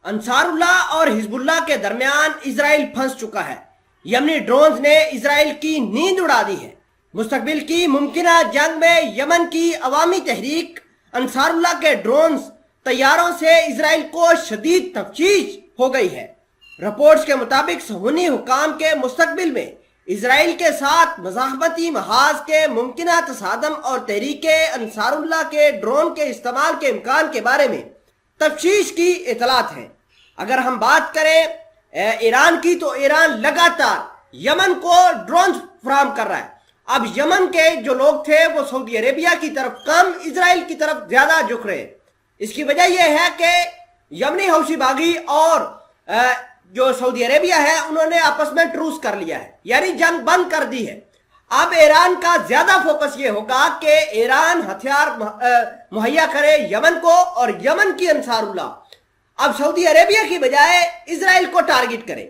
انصار اللہ اور حزب اللہ کے درمیان اسرائیل پھنس چکا ہے۔ یمنی ڈرونز نے اسرائیل کی نیند اڑا دی ہے۔ مستقبل کی ممکنہ جنگ میں یمن کی عوامی تحریک انصار اللہ کے ڈرونز طیاروں سے اسرائیل کو شدید تفشیش ہو گئی ہے۔ رپورٹس کے مطابق صہیونی حکام کے مستقبل میں اسرائیل کے ساتھ مزاحمتی محاذ کے ممکنہ تصادم اور تحریک انصار اللہ کے ڈرون کے استعمال کے امکان کے بارے میں تفشیش کی اطلاعات ہیں۔ اگر ہم بات کریں ایران کی تو ایران لگاتار یمن کو ڈرونز فراہم کر رہا ہے۔ اب یمن کے جو لوگ تھے وہ سعودی عربیہ کی طرف کم، اسرائیل کی طرف زیادہ جھک رہے ہیں۔ اس کی وجہ یہ ہے کہ یمنی حوثی باغی اور جو سعودی عربیہ ہے انہوں نے آپس میں ٹروس کر لیا ہے، یعنی جنگ بند کر دی ہے۔ اب ایران کا زیادہ فوکس یہ ہوگا کہ ایران ہتھیار مہیا کرے یمن کو اور یمن کی انصار اللہ اب سعودی عربیہ کی بجائے اسرائیل کو ٹارگٹ کرے،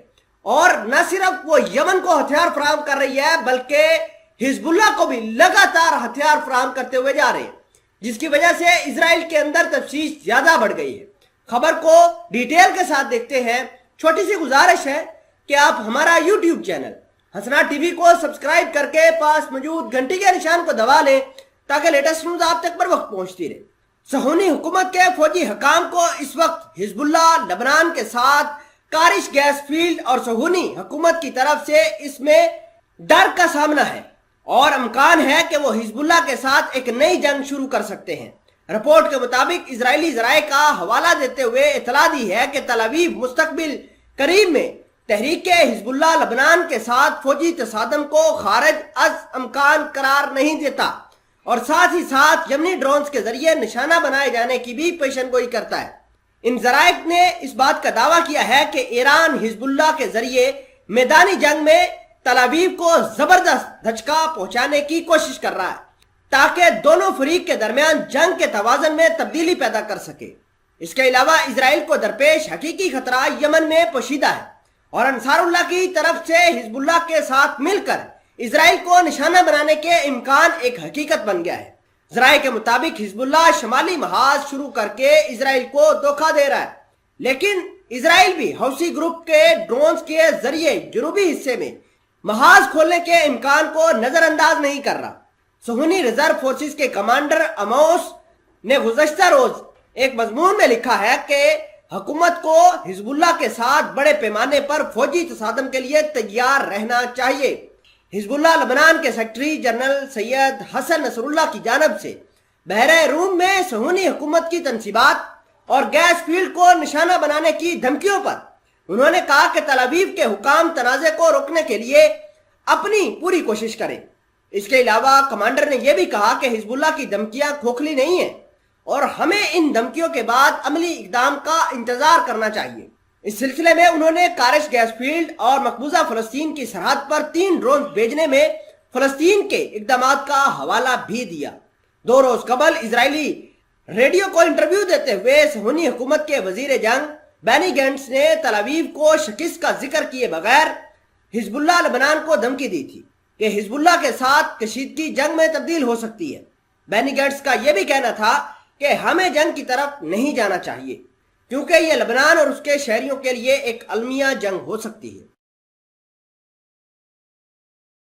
اور نہ صرف وہ یمن کو ہتھیار فراہم کر رہی ہے بلکہ حزب اللہ کو بھی لگاتار ہتھیار فراہم کرتے ہوئے جا رہے ہیں، جس کی وجہ سے اسرائیل کے اندر تفشیش زیادہ بڑھ گئی ہے۔ خبر کو ڈیٹیل کے ساتھ دیکھتے ہیں۔ چھوٹی سی گزارش ہے کہ آپ ہمارا یوٹیوب چینل حسنا ٹی وی کو سبسکرائب کر کے پاس موجود گھنٹی کے نشان کو دبا لیں تاکہ لیٹسٹ نیوز آپ تک پر وقت پہنچتی رہے۔ صہیونی حکومت کے فوجی حکام کو اس وقت حزب اللہ لبنان کے ساتھ کارش گیس فیلڈ اور صہیونی حکومت کی طرف سے اس میں ڈر کا سامنا ہے، اور امکان ہے کہ وہ حزب اللہ کے ساتھ ایک نئی جنگ شروع کر سکتے ہیں۔ رپورٹ کے مطابق اسرائیلی ذرائع کا حوالہ دیتے ہوئے اطلاع دی ہے کہ تل ابیب مستقبل قریب میں تحریک حزب اللہ لبنان کے ساتھ فوجی تصادم کو خارج از امکان قرار نہیں دیتا، اور ساتھ ہی ساتھ یمنی ڈرونز کے ذریعے نشانہ بنائے جانے کی بھی پیشن گوئی کرتا ہے۔ ان ذرائع نے اس بات کا دعویٰ کیا ہے کہ ایران حزب اللہ کے ذریعے میدانی جنگ میں تل ابیب کو زبردست دھچکا پہنچانے کی کوشش کر رہا ہے تاکہ دونوں فریق کے درمیان جنگ کے توازن میں تبدیلی پیدا کر سکے۔ اس کے علاوہ اسرائیل کو درپیش حقیقی خطرہ یمن میں پوشیدہ ہے، اور انصار اللہ کی طرف سے حزب اللہ کے ساتھ مل کر اسرائیل کو نشانہ بنانے کے امکان ایک حقیقت بن گیا ہے۔ ذرائع کے مطابق حزب اللہ شمالی محاذ شروع کر کے اسرائیل کو دھوکہ دے رہا ہے، لیکن اسرائیل بھی حوثی گروپ کے ڈرونز کے ذریعے جنوبی حصے میں محاذ کھولنے کے امکان کو نظر انداز نہیں کر رہا۔ صہیونی ریزرو فورسز کے کمانڈر اموس نے گزشتہ روز ایک مضمون میں لکھا ہے کہ حکومت کو حزب اللہ کے ساتھ بڑے پیمانے پر فوجی تصادم کے لیے تیار رہنا چاہیے۔ حزب اللہ لبنان کے سیکرٹری جنرل سید حسن نصر اللہ کی جانب سے بحیرہ روم میں صہیونی حکومت کی تنصیبات اور گیس فیلڈ کو نشانہ بنانے کی دھمکیوں پر انہوں نے کہا کہ تل ابیب کے حکام تنازع کو روکنے کے لیے اپنی پوری کوشش کریں۔ اس کے علاوہ کمانڈر نے یہ بھی کہا کہ حزب اللہ کی دھمکیاں کھوکھلی نہیں ہیں، اور ہمیں ان دھمکیوں کے بعد عملی اقدام کا انتظار کرنا چاہیے۔ اس سلسلے میں انہوں نے کارش گیس فیلڈ اور مقبوضہ فلسطین کی سرحد پر 3 ڈرون بھیجنے میں فلسطین کے اقدامات کا حوالہ بھی دیا۔ 2 روز قبل اسرائیلی ریڈیو کو انٹرویو دیتے ہوئے صہیونی حکومت کے وزیر جنگ بینی گینٹس نے تل ابیب کو شکست کا ذکر کیے بغیر حزب اللہ لبنان کو دھمکی دی تھی کہ حزب اللہ کے ساتھ کشیدگی جنگ میں تبدیل ہو سکتی ہے۔ بینی گینٹس کا یہ بھی کہنا تھا کہ ہمیں جنگ کی طرف نہیں جانا چاہیے، کیونکہ یہ لبنان اور اس کے شہریوں کے لیے ایک المیہ جنگ ہو سکتی ہے۔